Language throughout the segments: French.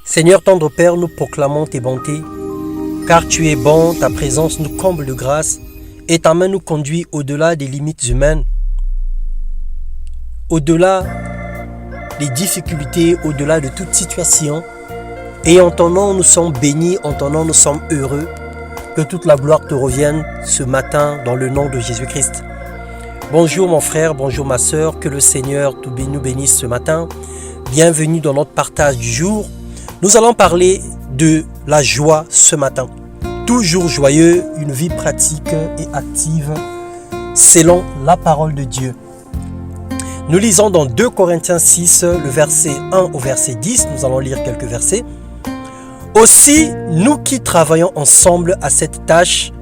Seigneur tendre Père, nous proclamons tes bontés, car tu es bon, ta présence nous comble de grâce et ta main nous conduit au-delà des limites humaines, au-delà des difficultés, au-delà de toute situation. Et en ton nom, nous sommes bénis, en ton nom, nous sommes heureux. Que toute la gloire te revienne ce matin dans le nom de Jésus-Christ. Bonjour mon frère, bonjour ma sœur, que le Seigneur nous bénisse ce matin. Bienvenue dans notre partage du jour. Nous allons parler de la joie ce matin. Toujours joyeux, une vie pratique et active selon la parole de Dieu. Nous lisons dans 2 Corinthiens 6, le verset 1 au verset 10. Nous allons lire quelques versets. Aussi, nous qui travaillons ensemble à cette tâche,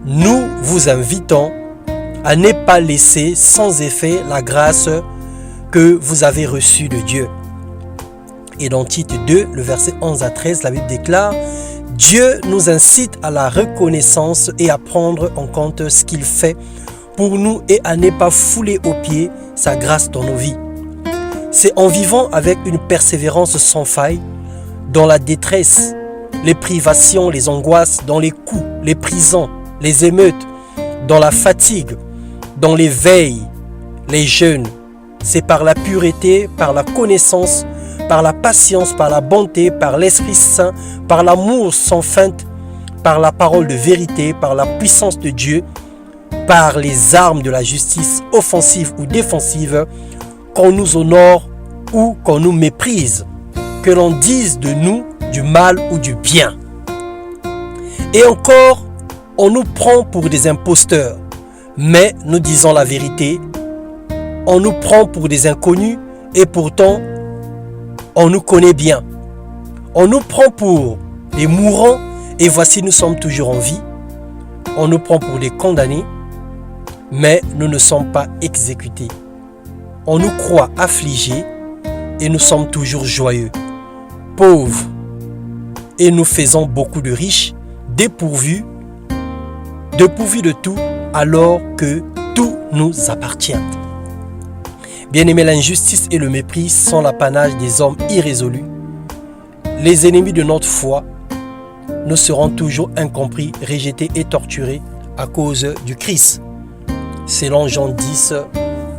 nous vous invitons à ne pas laisser sans effet la grâce que vous avez reçue de Dieu. Et dans Tite 2, le verset 11 à 13, la Bible déclare « Dieu nous incite à la reconnaissance et à prendre en compte ce qu'il fait pour nous et à ne pas fouler aux pieds sa grâce dans nos vies. C'est en vivant avec une persévérance sans faille, dans la détresse, les privations, les angoisses, dans les coups, les prisons, les émeutes, dans la fatigue, dans les veilles, les jeûnes. C'est par la pureté, par la connaissance, par la patience, par la bonté, par l'Esprit Saint, par l'amour sans feinte, par la parole de vérité, par la puissance de Dieu, par les armes de la justice offensive ou défensive, qu'on nous honore ou qu'on nous méprise, que l'on dise de nous du mal ou du bien. Et encore, on nous prend pour des imposteurs, mais nous disons la vérité. On nous prend pour des inconnus et pourtant, on nous connaît bien. On nous prend pour des mourants et voici nous sommes toujours en vie. On nous prend pour des condamnés, mais nous ne sommes pas exécutés. On nous croit affligés et nous sommes toujours joyeux. Pauvres et nous faisons beaucoup de riches, dépourvus de tout alors que tout nous appartient. Bien-aimés, l'injustice et le mépris sont l'apanage des hommes irrésolus. Les ennemis de notre foi nous seront toujours incompris, rejetés et torturés à cause du Christ. Selon Jean 10,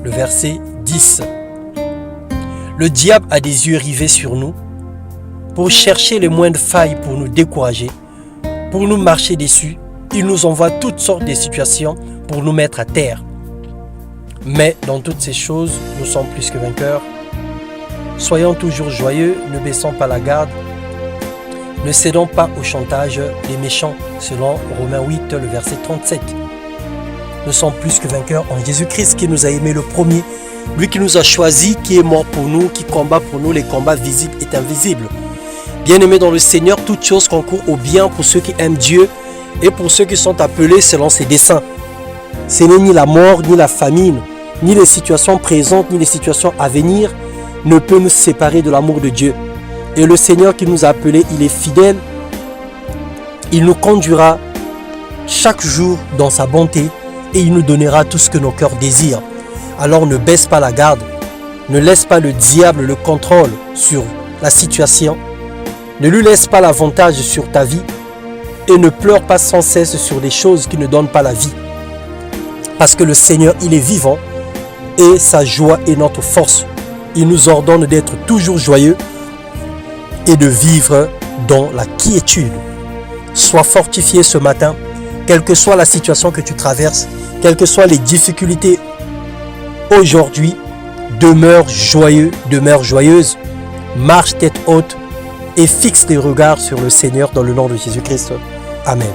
le verset 10. Le diable a des yeux rivés sur nous pour chercher les moindres failles pour nous décourager, pour nous marcher dessus. Il nous envoie toutes sortes de situations pour nous mettre à terre. Mais dans toutes ces choses, nous sommes plus que vainqueurs. Soyons toujours joyeux, ne baissons pas la garde, ne cédons pas au chantage des méchants, selon Romains 8, le verset 37. Nous sommes plus que vainqueurs en Jésus-Christ qui nous a aimés le premier, lui qui nous a choisis, qui est mort pour nous, qui combat pour nous les combats visibles et invisibles. Bien-aimés dans le Seigneur, toutes choses concourent au bien pour ceux qui aiment Dieu et pour ceux qui sont appelés selon ses desseins. Ce n'est ni la mort, ni la famine, ni les situations présentes, ni les situations à venir ne peut nous séparer de l'amour de Dieu. Et le Seigneur qui nous a appelés, il est fidèle. Il nous conduira chaque jour dans sa bonté et il nous donnera tout ce que nos cœurs désirent. Alors ne baisse pas la garde, ne laisse pas le diable le contrôle sur la situation, ne lui laisse pas l'avantage sur ta vie et ne pleure pas sans cesse sur des choses qui ne donnent pas la vie. Parce que le Seigneur, il est vivant et sa joie est notre force. Il nous ordonne d'être toujours joyeux et de vivre dans la quiétude. Sois fortifié ce matin, quelle que soit la situation que tu traverses, quelles que soient les difficultés aujourd'hui, demeure joyeux, demeure joyeuse, marche tête haute et fixe tes regards sur le Seigneur dans le nom de Jésus-Christ. Amen.